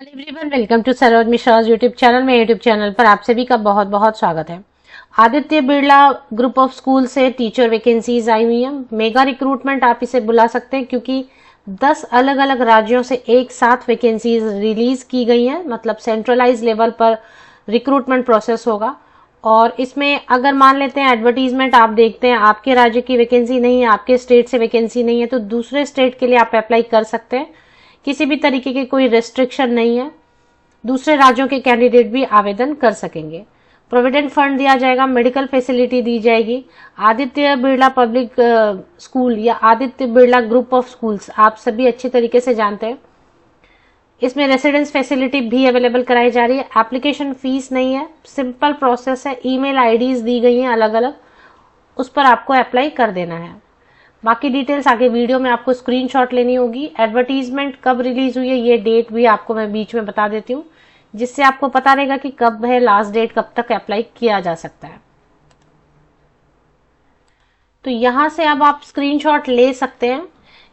Hello everyone, welcome to Saroj Mishra's YouTube channel. में YouTube channel पर आप सभी का बहुत बहुत स्वागत है। Aditya Birla group of school से टीचर वैकेंसीज आई हुई हैं। मेगा रिक्रूटमेंट आप इसे बुला सकते हैं, क्योंकि 10 अलग अलग राज्यों से एक साथ वैकेंसीज रिलीज की गई हैं। मतलब सेंट्रलाइज लेवल पर रिक्रूटमेंट प्रोसेस होगा। और इसमें अगर मान लेते हैं एडवर्टीजमेंट आप देखते हैं, आपके राज्य की वैकेंसी नहीं है, आपके स्टेट से वैकेंसी नहीं है, तो दूसरे स्टेट के लिए आप अप्लाई कर सकते हैं। किसी भी तरीके की कोई रेस्ट्रिक्शन नहीं है। दूसरे राज्यों के कैंडिडेट भी आवेदन कर सकेंगे। प्रोविडेंट फंड दिया जाएगा, मेडिकल फैसिलिटी दी जाएगी। आदित्य बिरला पब्लिक स्कूल या Aditya Birla group of schools आप सभी अच्छे तरीके से जानते हैं। इसमें रेसिडेंस फैसिलिटी भी अवेलेबल कराई जा रही है। एप्लीकेशन फीस नहीं है, सिंपल प्रोसेस है। ईमेल आईडीज दी गई हैं अलग अलग, उस पर आपको अप्लाई कर देना है। बाकी डिटेल्स आगे वीडियो में आपको स्क्रीनशॉट लेनी होगी। एडवर्टीजमेंट कब रिलीज हुई है ये डेट भी आपको मैं बीच में बता देती हूँ, जिससे आपको पता रहेगा कि कब है लास्ट डेट, कब तक अप्लाई किया जा सकता है। तो यहां से अब आप स्क्रीनशॉट ले सकते हैं।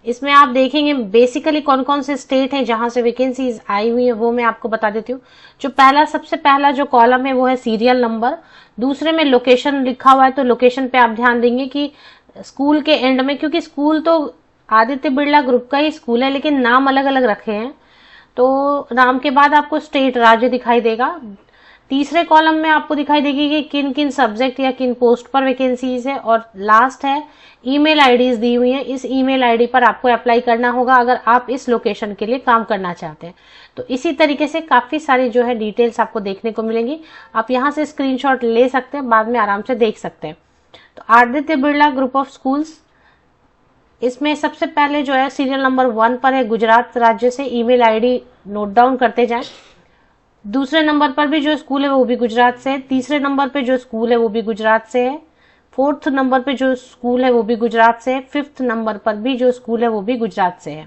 इसमें आप देखेंगे बेसिकली कौन कौन से स्टेट हैं जहां से वैकेंसीज आई हुई है, वो मैं आपको बता देती हूँ। जो सबसे पहला जो कॉलम है वो है सीरियल नंबर। दूसरे में लोकेशन लिखा हुआ है, तो लोकेशन पे आप ध्यान देंगे कि स्कूल के एंड में, क्योंकि स्कूल तो आदित्य बिरला ग्रुप का ही स्कूल है, लेकिन नाम अलग अलग रखे हैं, तो नाम के बाद आपको स्टेट राज्य दिखाई देगा। तीसरे कॉलम में आपको दिखाई देगी कि किन किन सब्जेक्ट या किन पोस्ट पर वैकेंसीज है। और लास्ट है ईमेल आईडीज दी हुई है। इस ईमेल आईडी पर आपको अप्लाई करना होगा अगर आप इस लोकेशन के लिए काम करना चाहते हैं। तो इसी तरीके से काफी सारी जो है डिटेल्स आपको देखने को मिलेंगी। आप यहाँ से स्क्रीनशॉट ले सकते हैं, बाद में आराम से देख सकते हैं। तो Aditya Birla group of schools, इसमें सबसे पहले जो है सीरियल नंबर 1 पर है गुजरात राज्य से। ईमेल आईडी नोट डाउन करते जाएं। दूसरे नंबर पर भी जो स्कूल है वो भी गुजरात से है। तीसरे नंबर पे जो स्कूल है वो भी गुजरात से है। फोर्थ नंबर पे जो स्कूल है वो भी गुजरात से है। फिफ्थ नंबर पर भी जो स्कूल है वो भी गुजरात से है।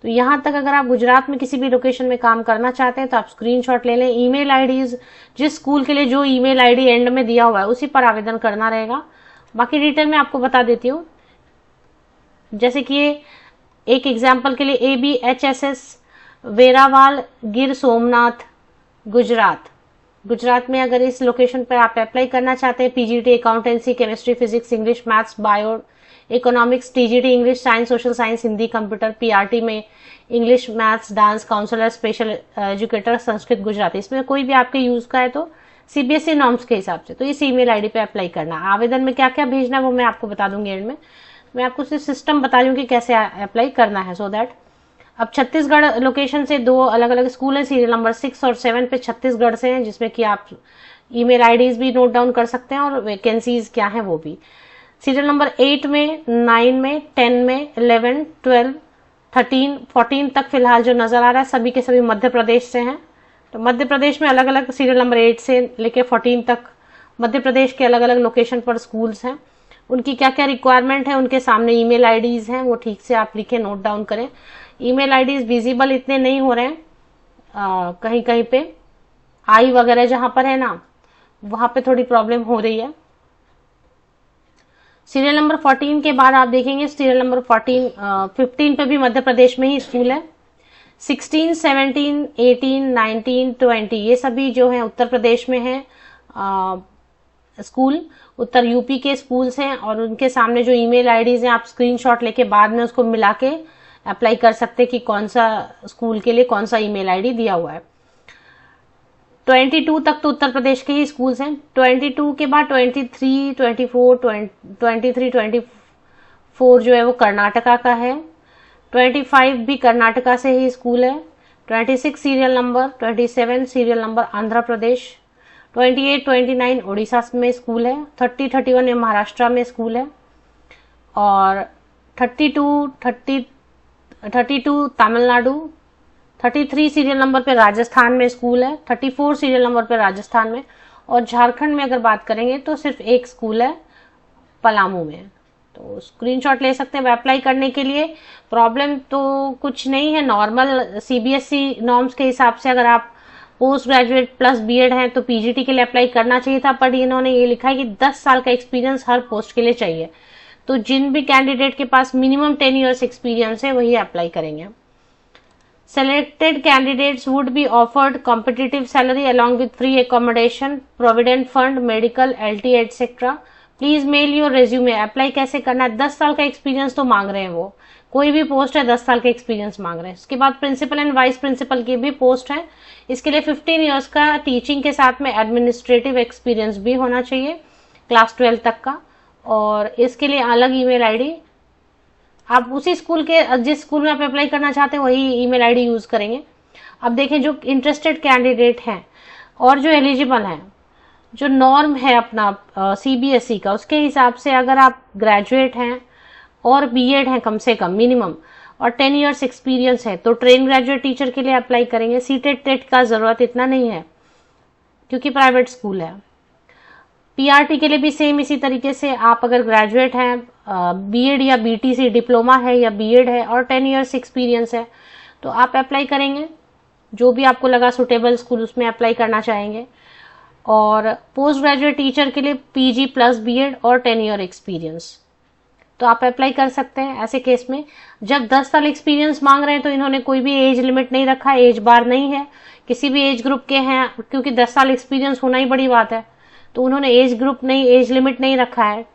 तो यहां तक अगर आप गुजरात में किसी भी लोकेशन में काम करना चाहते हैं तो आप स्क्रीनशॉट ले लें। ईमेल आईडीज जिस स्कूल के लिए जो ईमेल आईडी एंड में दिया हुआ है उसी पर आवेदन करना रहेगा। बाकी डिटेल में आपको बता देती हूँ। जैसे कि एक एग्जाम्पल के लिए ABHSS वेरावाल गिर सोमनाथ गुजरात में अगर इस लोकेशन पर आप अप्लाई करना चाहते हैं, PGT accountancy, chemistry, physics, English, maths, bio economics, TGT English, science, social science, Hindi, computer, PRT में English, maths, dance, counsellor, special educator, Sanskrit, Gujarati, इसमें कोई भी आपके यूज का है तो CBSE नॉर्म्स के हिसाब से तो इस ईमेल आईडी पे अप्लाई करना। आवेदन में क्या क्या भेजना है वो मैं आपको बता दूंगी एंड में। मैं आपको सिर्फ सिस्टम बता दूं कि कैसे अप्लाई करना है, सो दैट। अब छत्तीसगढ़ लोकेशन से 2 अलग अलग स्कूल है। सीरियल नंबर 6 और 7 पे छत्तीसगढ़ से हैं, जिसमें कि आप ईमेल आईडीज भी नोट डाउन कर सकते हैं और वैकेंसीज क्या है वो भी। सीरियल नंबर 8 में, 9 में, 10 में, 11, 12, 13, 14 तक फिलहाल जो नजर आ रहा है सभी के सभी मध्य प्रदेश से हैं। तो मध्य प्रदेश में अलग अलग सीरियल नंबर 8 से लेके 14 तक मध्य प्रदेश के अलग अलग लोकेशन पर स्कूल्स हैं। उनकी क्या क्या रिक्वायरमेंट है, उनके सामने ईमेल आईडीज हैं, वो ठीक से आप लिखें, नोट डाउन करें। ईमेल आईडीज विजिबल इतने नहीं हो रहे हैं, कहीं कहीं पे आई वगैरह जहां पर है ना, वहां पे थोड़ी प्रॉब्लम हो रही है। सीरियल नंबर 14 के बाद आप देखेंगे सीरियल नंबर 15 पे भी मध्य प्रदेश में ही स्कूल है। 16, 17, 18, 19, 20 ये सभी जो है उत्तर प्रदेश में है स्कूल, उत्तर यूपी के स्कूल्स हैं। और उनके सामने जो ईमेल आईडीज हैं आप स्क्रीनशॉट लेके बाद में उसको मिला के अप्लाई कर सकते हैं कि कौन सा स्कूल के लिए कौन सा ईमेल आईडी दिया हुआ है। 22 तक तो उत्तर प्रदेश के ही स्कूल्स हैं। 22 के बाद 23, 24 जो है वो कर्नाटका का है। 25 भी कर्नाटका से ही स्कूल है। 26 serial number, 27 serial number Andhra Pradesh, 28, 29 Orissa में स्कूल है। 30, 31 में महाराष्ट्र में स्कूल है। और 32 तमिलनाडु, 33 सीरियल नंबर पे राजस्थान में स्कूल है। 34 सीरियल नंबर पे राजस्थान में। और झारखंड में अगर बात करेंगे तो सिर्फ एक स्कूल है पलामू में। तो स्क्रीनशॉट ले सकते हैं अप्लाई करने के लिए। प्रॉब्लम तो कुछ नहीं है, नॉर्मल CBSE नॉर्म्स के हिसाब से अगर आप पोस्ट ग्रेजुएट प्लस BEd हैं तो PGT के लिए अप्लाई करना चाहिए था, पर इन्होंने ये लिखा है कि 10 साल का एक्सपीरियंस हर पोस्ट के लिए चाहिए। तो जिन भी कैंडिडेट के पास मिनिमम 10 इयर्स एक्सपीरियंस है वही अप्लाई करेंगे। Selected candidates would be offered competitive salary along with free accommodation, provident fund, medical, LT etc. Please mail your resume. Apply कैसे करना है? 10 साल का एक्सपीरियंस तो मांग रहे हैं, वो कोई भी पोस्ट है 10 साल का एक्सपीरियंस मांग रहे हैं। इसके बाद प्रिंसिपल एंड वाइस प्रिंसिपल की भी पोस्ट है, इसके लिए 15 इयर्स का टीचिंग के साथ में एडमिनिस्ट्रेटिव एक्सपीरियंस भी होना चाहिए क्लास 12 तक का। और इसके लिए अलग ईमेल आईडी, आप उसी स्कूल के जिस स्कूल में आप अप्लाई करना चाहते हैं वही ईमेल आईडी यूज करेंगे। अब देखें जो इंटरेस्टेड कैंडिडेट हैं और जो एलिजिबल हैं, जो नॉर्म है अपना सीबीएसई का, उसके हिसाब से अगर आप ग्रेजुएट हैं और बीएड हैं कम से कम मिनिमम और 10 इयर्स एक्सपीरियंस है तो ट्रेन ग्रेजुएट टीचर के लिए अप्लाई करेंगे। सीटेट टेट का जरूरत इतना नहीं है क्योंकि प्राइवेट स्कूल है। पीआरटी के लिए भी सेम इसी तरीके से, आप अगर ग्रेजुएट हैं, बीएड या बीटीसी डिप्लोमा है या बीएड है और 10 इयर्स एक्सपीरियंस है तो आप अप्लाई करेंगे। जो भी आपको लगा सुटेबल स्कूल उसमें अप्लाई करना चाहेंगे। और पोस्ट ग्रेजुएट टीचर के लिए पीजी प्लस बीएड और 10 ईयर एक्सपीरियंस तो आप अप्लाई कर सकते हैं। ऐसे केस में जब 10 साल एक्सपीरियंस मांग रहे हैं तो इन्होंने कोई भी एज लिमिट नहीं रखा, एज बार नहीं है, किसी भी एज ग्रुप के हैं, क्योंकि 10 साल एक्सपीरियंस होना ही बड़ी बात है तो उन्होंने एज ग्रुप नहीं, एज लिमिट नहीं रखा है।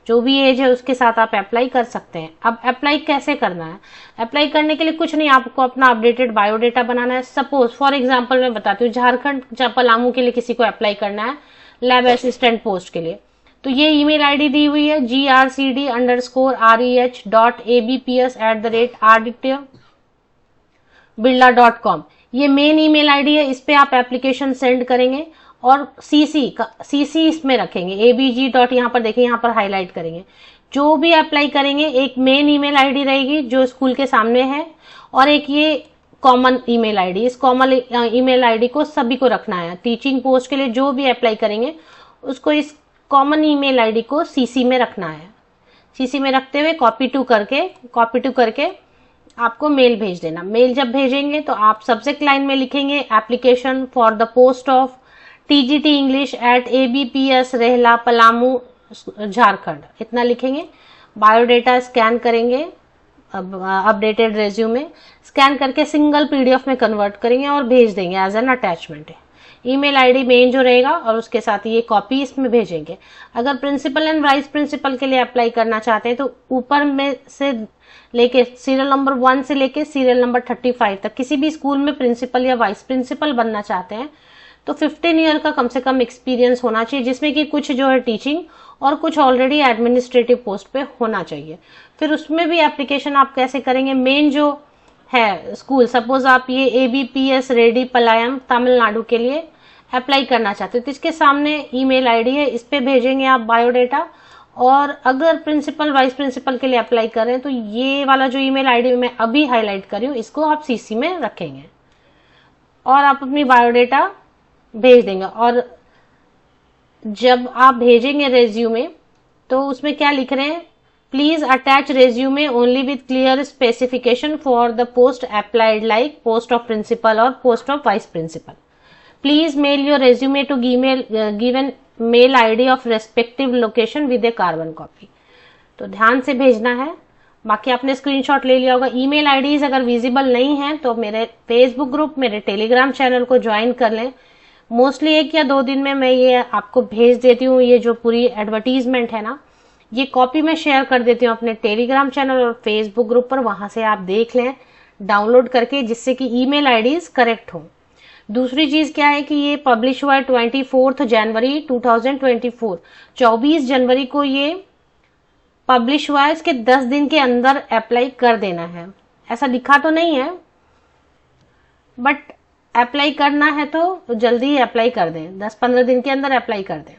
जो भी एज है उसके साथ आप अप्लाई कर सकते हैं। अब अप्लाई कैसे करना है? अप्लाई करने के लिए कुछ नहीं, आपको अपना अपडेटेड बायोडेटा बनाना है। सपोज फॉर एग्जांपल मैं बताती हूँ, झारखंड पलामू के लिए किसी को अप्लाई करना है लैब असिस्टेंट पोस्ट के लिए, तो ये ईमेल आईडी दी हुई है grcd_reh.abps@adityabirdla.com। ये मेन ईमेल आईडी है, इस पे आप एप्लीकेशन सेंड करेंगे और सीसी इसमें रखेंगे। abg. यहाँ पर देखिए, यहाँ पर हाईलाइट करेंगे। जो भी अप्लाई करेंगे एक मेन ईमेल आईडी रहेगी जो स्कूल के सामने है और एक ये कॉमन ईमेल आईडी। इस कॉमन ईमेल आईडी को सभी को रखना है। टीचिंग पोस्ट के लिए जो भी अप्लाई करेंगे उसको इस कॉमन ईमेल आईडी को सीसी में रखना है। सीसी में रखते हुए कॉपी टू करके आपको मेल भेज देना। मेल जब भेजेंगे तो आप सब्जेक्ट लाइन में लिखेंगे application for the post of TGT English at ABPS Rehla Palamu Jharkhand, इतना लिखेंगे। बायोडेटा स्कैन करेंगे, अपडेटेड रेज्यूमे स्कैन करके सिंगल PDF में कन्वर्ट करेंगे और भेज देंगे as an attachment. Email ID main जो रहेगा और उसके साथ ये कॉपी इसमें भेजेंगे। अगर प्रिंसिपल एंड वाइस प्रिंसिपल के लिए अप्लाई करना चाहते हैं तो ऊपर में से लेके सीरियल नंबर 1 से लेके सीरियल नंबर 35 तक किसी भी स्कूल में प्रिंसिपल या वाइस प्रिंसिपल बनना चाहते हैं तो 15 ईयर का कम से कम एक्सपीरियंस होना चाहिए, जिसमें कि कुछ जो है टीचिंग और कुछ ऑलरेडी एडमिनिस्ट्रेटिव पोस्ट पे होना चाहिए। फिर उसमें भी एप्लीकेशन आप कैसे करेंगे? मेन जो है स्कूल, सपोज आप ये ABPS रेडी पलायम तमिलनाडु के लिए अप्लाई करना चाहते हो तो इसके सामने ईमेल आईडी है, इस पे भेजेंगे आप बायोडेटा। और अगर प्रिंसिपल वाइस प्रिंसिपल के लिए अप्लाई कर रहे हैं तो ये वाला जो ईमेल आईडी मैं अभी हाईलाइट कर रही हूँ इसको आप सीसी में रखेंगे और आप अपनी बायोडेटा भेज देंगे। और जब आप भेजेंगे रेज्यूमे तो उसमें क्या लिख रहे हैं? Please attach resume only with clear specification for the post applied like post of principal और post of vice principal. Please mail your resume to given mail ID of respective location with a carbon copy. तो ध्यान से भेजना है। बाकी आपने screenshot ले लिया होगा। ईमेल आईडीज अगर विजिबल नहीं है तो मेरे फेसबुक ग्रुप, मेरे टेलीग्राम चैनल को ज्वाइन कर लें। मोस्टली 1 या 2 दिन में मैं ये आपको भेज देती हूँ। ये जो पूरी एडवर्टीजमेंट है ना, ये कॉपी में शेयर कर देती हूँ अपने टेलीग्राम चैनल और फेसबुक ग्रुप पर, वहां से आप देख लें डाउनलोड करके, जिससे कि ईमेल आईडीज करेक्ट हो। दूसरी चीज क्या है कि ये पब्लिश हुआ है 24 जनवरी 2024, 24 जनवरी को ये पब्लिश हुआ है। इसके 10 दिन के अंदर अप्लाई कर देना है। ऐसा लिखा तो नहीं है बट अप्लाई करना है तो जल्दी ही अप्लाई कर दें, 10-15 दिन के अंदर अप्लाई कर दें।